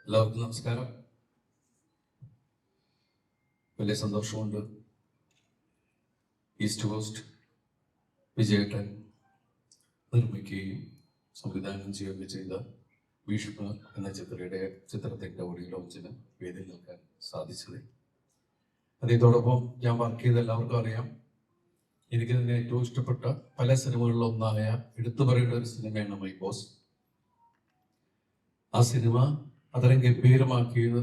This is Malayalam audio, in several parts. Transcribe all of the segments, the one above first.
എല്ലാവർക്കും നമസ്കാരം. വലിയ സന്തോഷമുണ്ട്. ഈസ്റ്റ് കോസ്റ്റ് വിജയേട്ടൻ നിർമ്മിക്കുകയും സംവിധാനം ചെയ്യുകയും ചെയ്ത ഭീഷ്മ എന്ന ചിത്രത്തിന്റെ ഓഡിയോ ലോഞ്ചിന് വേദിയിൽ നിൽക്കാൻ സാധിച്ചത്. അതോടൊപ്പം ഞാൻ വർക്ക് ചെയ്ത എല്ലാവർക്കും അറിയാം, എനിക്ക് തന്നെ ഏറ്റവും ഇഷ്ടപ്പെട്ട പല സിനിമകളിലൊന്നായ എടുത്തു പറയേണ്ട ഒരു സിനിമയാണ് മൈ ബോസ്. ആ സിനിമ അത്രയും ഗംഭീരമാക്കിയത്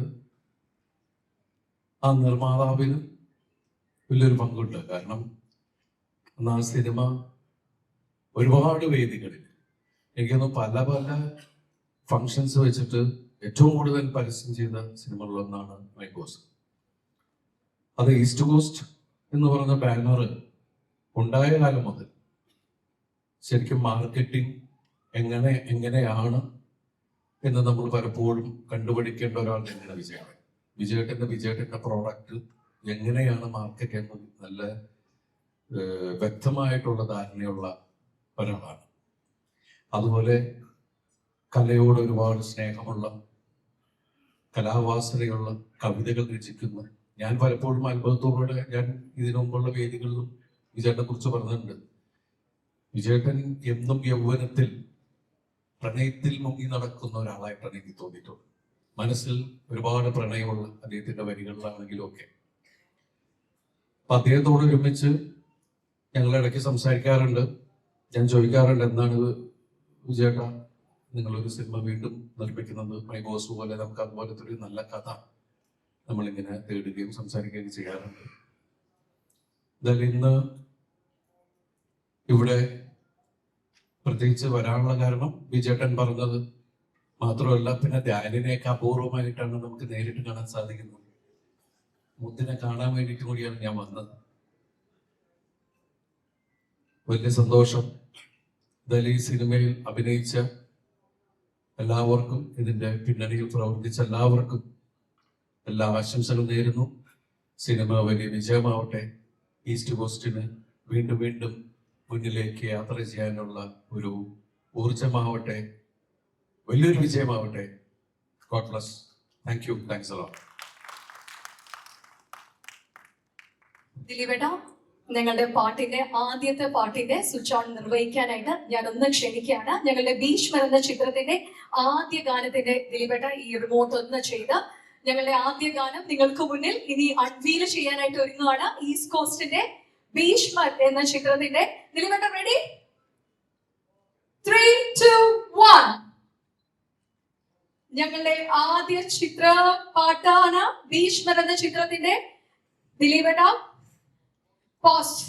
ആ നിർമ്മാതാവിന് വലിയൊരു പങ്കുണ്ട്. കാരണം അന്ന് ആ സിനിമ ഒരുപാട് വേദികളിൽ എനിക്കൊന്ന് പല പല ഫങ്ഷൻസ് വെച്ചിട്ട് ഏറ്റവും കൂടുതൽ പരസ്യം ചെയ്ത സിനിമകളിലൊന്നാണ് മൈ ബോസ്. അത് ഈസ്റ്റ് കോസ്റ്റ് എന്ന് പറയുന്ന ബാനർ ഉണ്ടായ കാലം മുതൽ ശരിക്കും മാർക്കറ്റിംഗ് എങ്ങനെയാണ് എന്ന് നമ്മൾ പലപ്പോഴും കണ്ടുപിടിക്കേണ്ട ഒരാൾ തന്നെയാണ് വിജയേട്ടന്റെ പ്രോഡക്റ്റ് എങ്ങനെയാണ് മാർക്കറ്റ് എന്ന് നല്ല വ്യക്തമായിട്ടുള്ള ധാരണയുള്ള ഒരാളാണ്. അതുപോലെ കലയോട് ഒരുപാട് സ്നേഹമുള്ള, കലാവാസനയുള്ള, കവിതകൾ രചിക്കുന്ന, ഞാൻ പലപ്പോഴും അത്ഭുതത്തോടെ ഞാൻ ഇതിനു മുമ്പുള്ള വേദികളിലും വിജയേട്ടനെ കുറിച്ച് പറഞ്ഞിട്ടുണ്ട്. വിജയേട്ടൻ എന്നും യൗവനത്തിൽ പ്രണയത്തിൽ മുങ്ങി നടക്കുന്ന ഒരാളായിട്ടാണ് എനിക്ക് തോന്നിയിട്ടുള്ളത്. മനസ്സിൽ ഒരുപാട് പ്രണയമുള്ള അദ്ദേഹത്തിന്റെ വരികളിലാണെങ്കിലും ഒക്കെ. അപ്പൊ അദ്ദേഹത്തോട് ഒരുമിച്ച് ഞങ്ങൾ ഇടയ്ക്ക് സംസാരിക്കാറുണ്ട്. ഞാൻ ചോദിക്കാറുണ്ട്, എന്താണ് വിജയേട്ട നിങ്ങളൊരു സിനിമ വീണ്ടും നിർമ്മിക്കുന്നത്, മൈ ബോസ് പോലെ നമുക്ക് അതുപോലത്തെ ഒരു നല്ല കഥ നമ്മളിങ്ങനെ തേടുകയും സംസാരിക്കുകയും ചെയ്യാറുണ്ട്. എന്തായാലും ഇന്ന് ഇവിടെ പ്രത്യേകിച്ച് വരാനുള്ള കാരണം വിജയേട്ടൻ പറഞ്ഞത് മാത്രമല്ല, പിന്നെ ധ്യാനിനെയൊക്കെ അപൂർവമായിട്ടാണ് നമുക്ക് നേരിട്ട് കാണാൻ സാധിക്കുന്നത്. മുത്തിനെ കാണാൻ വേണ്ടിയിട്ട് കൂടിയാണ് ഞാൻ വന്നത്. വലിയ സന്തോഷം. എന്തായാലും ഈ സിനിമയിൽ അഭിനയിച്ച എല്ലാവർക്കും, ഇതിന്റെ പിന്നണിയിൽ പ്രവർത്തിച്ച എല്ലാവർക്കും എല്ലാ ആശംസകളും നേരുന്നു. സിനിമ വലിയ വിജയമാവട്ടെ. ഈസ്റ്റ് കോസ്റ്റിന് വീണ്ടും വീണ്ടും മുന്നിലേക്ക് യാത്ര ചെയ്യാനുള്ള ഒരു ഊർജമാവട്ടെ, വലിയൊരു വിജയമാവട്ടെ. God bless. Thank you. Thanks a lot. ദിലീപേട്ട, ഞങ്ങളുടെ ആദ്യത്തെ പാട്ടിന്റെ സ്വിച്ച് ഓൺ നിർവഹിക്കാനായിട്ട് ഞാൻ ഒന്ന് ക്ഷണിക്കുകയാണ്. ഞങ്ങളുടെ ഭീഷ്മർ എന്ന ചിത്രത്തിന്റെ ആദ്യ ഗാനത്തിന്റെ ദിലീപേട്ട ഈ റിമോട്ട് ഒന്ന് ചെയ്ത് ഞങ്ങളുടെ ആദ്യ ഗാനം നിങ്ങൾക്ക് മുന്നിൽ ഇനി അൺവീൽ ചെയ്യാനായിട്ട് ഒരുങ്ങുകയാണ്. ഈസ്റ്റ് കോസ്റ്റിന്റെ ഭീഷ്മർ എന്ന ചിത്രത്തിന്റെ ദിലീപേട്ട റെഡി? 3, 2, 1. ഞങ്ങളുടെ ആദ്യ ചിത്ര പാട്ടാണ് ഭീഷ്മർ എന്ന ചിത്രത്തിന്റെ. ദിലീപേട്ട പോസ്റ്റ്.